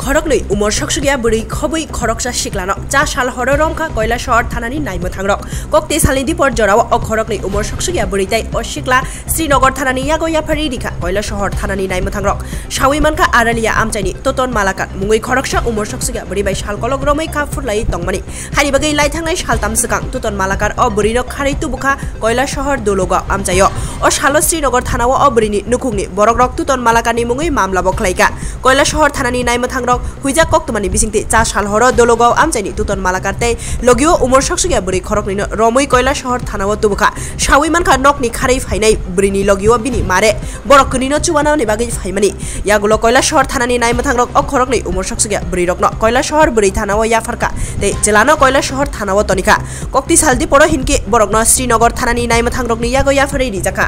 खरकनै उमर सकसुगिया बुरै खबै खरकसा सिक्लानो चा साल हर रमखा कयला शहर थानानि नायमो थांरक कक्ते सालनि दिपर जराव अ खरकनै उमर सकसुगिया बुरैताय अ सिक्ला श्रीनगर थानानि यागो याफारि रिखा कयला शहर थानानि नायमो थांरक सावि मानखा आरालिया आमचाइनि ततन मालाकात मुङै खरकसा उमर सकसुगिया बुरैबाय साल कलक रमै खा फुरलाय तंमानि हानि बागै लाइ थांनाय सालताम सिगां ततन मालाकार अ बुरैनो खारै तुबुखा कयला शहर दोलगा आमचायो अ सालो श्रीनगर थानाव अ बुरैनि नुखुंनि बरकरक ततन मालाकारनि मुङै मामला बखलायका कयला शहर थानानि नायमो थांरक हुइजा कक्तमानि बिसिंते चा साल हर दोलगाव आमचाइनि तुतन मालाकारते लगियो उमर सकसुगिया बुरै खरकनिनो रमै कयला शहर थानाव तुबुखा सावि मानखा नकनि खारै फाइनाय बुरैनि लगियो बिनि मारे बरकनिनो चुवानानि बागै फाइमानि यागुलो कयला शहर थानानि नायमो थांरक अ खरकनै उमर सकसुगिया बुरै रकनो कयला शहर बुरै थानाव याफारका ते जिलानो कयला शहर थानाव तनिका कक्ति सालदि परो हिनके बरकनो श्रीनगर थानानि नायमो थांरकनि यागो याफारै रिजाका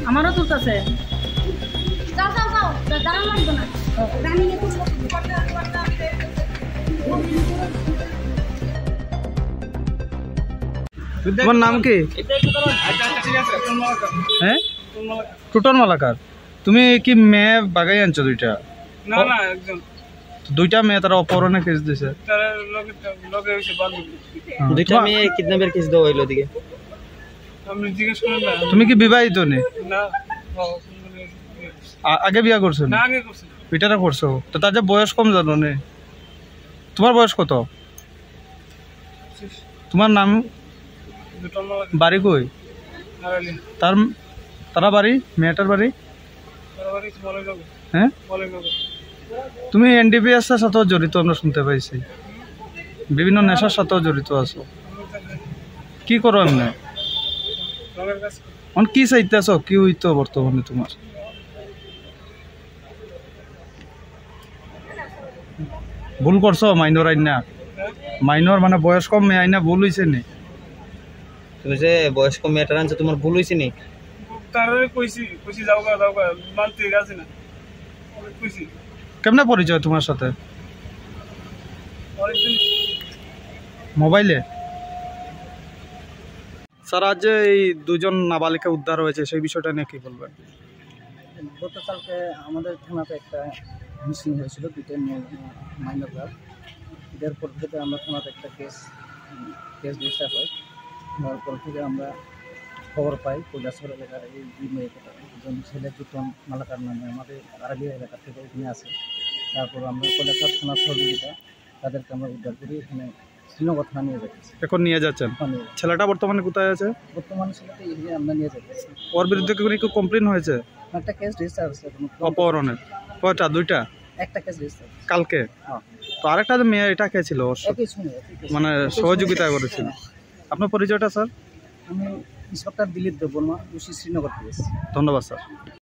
আমারও তো আছে তোমার নাম কি? হ্যাঁ, টুটন মালাকার। তুমি কি মেয়ে বাগাই আনছো দুইটা? না না, একজন। দুইটা মেয়ে তারা অপহরণে কেস দিছে। তারা লগে হইছে বান্ধবী। দুইটা মেয়ে কিডন্যাপের কেস দেওয়া হইলো দিকে। আপনি জিজ্ঞেস করেন না। তুমি কি বিবাহিত নে? না। আগে বিয়া করছো? না, আগে করছি। এটারা করছো তো তার যে বয়স কম জানো নে? তোমার বয়স কত? তোমার নাম? বাড়ি কই? তারা বাড়ি? মেয়েটার বাড়ি? হ্যাঁ, তুমি এনডিপিএস এর সাথেও জড়িত আমরা শুনতে পাইছি, বিভিন্ন নেশার সাথেও জড়িত আছো। কি করো এমনি? কি চাইতে আছো? কি হইতো বর্তমানে তোমার? ভুল করছো? মাইনর আইনা, মাইনর মানে বয়স কম মেয়ে আইনা ভুল হইছে নি? তুমি যে বয়স কম মেয়েটার আনছো তোমার ভুল হইছে নি? তারে কইছি যাওগা মানতে গেছে না, কইছি। কেমনে পরিচয় তোমার সাথে? মোবাইলে। স্যার, আজ এই দুজন নাবালিকা উদ্ধার হয়েছে, সেই বিষয়টা নিয়ে কি বলবেন? গতকালকে আমাদের থানাতে একটা মিসিং হয়েছিল, দুটো মাইনর গার্ল। এর পর থেকে আমরা থানাতে একটা কেস রেজিস্টার হয়। হওয়ার পর থেকে আমরা খবর পাই কৈলাসহর এলাকার এই দুই মেয়েকে, একজন ছেলে টুটন মালাকার নামে আমাদের আরালিয়া এলাকা থেকে এখানে আসে। তারপর আমরা কৈলাসহর থানার সহযোগিতা তাদেরকে আমরা উদ্ধার করি এখানে শ্রীনগর থানা নিয়ে যাচ্ছি। এখন নিয়ে যাচ্ছেন? ছেলেটা বর্তমানে কোথায় আছে? বর্তমানে ছেলেটা এখানে আমরা নিয়ে যাচ্ছি। ওর বিরুদ্ধে কি কমপ্লেন হয়েছে? একটা কেস রেজিস্টার আছে। অপহরণের কয়টা? দুইটা? একটা কেস রেজিস্টার কালকে। তো আরেকটা যে মেয়ে, এটা কে ছিল ওর সাথে? মানে সহযোগিতা করেছিল। আপনার পরিচয়টা স্যার? আমি ইন্সপেক্টর দিলীপ দেববর্মা, শ্রীনগর থেকে। ধন্যবাদ স্যার।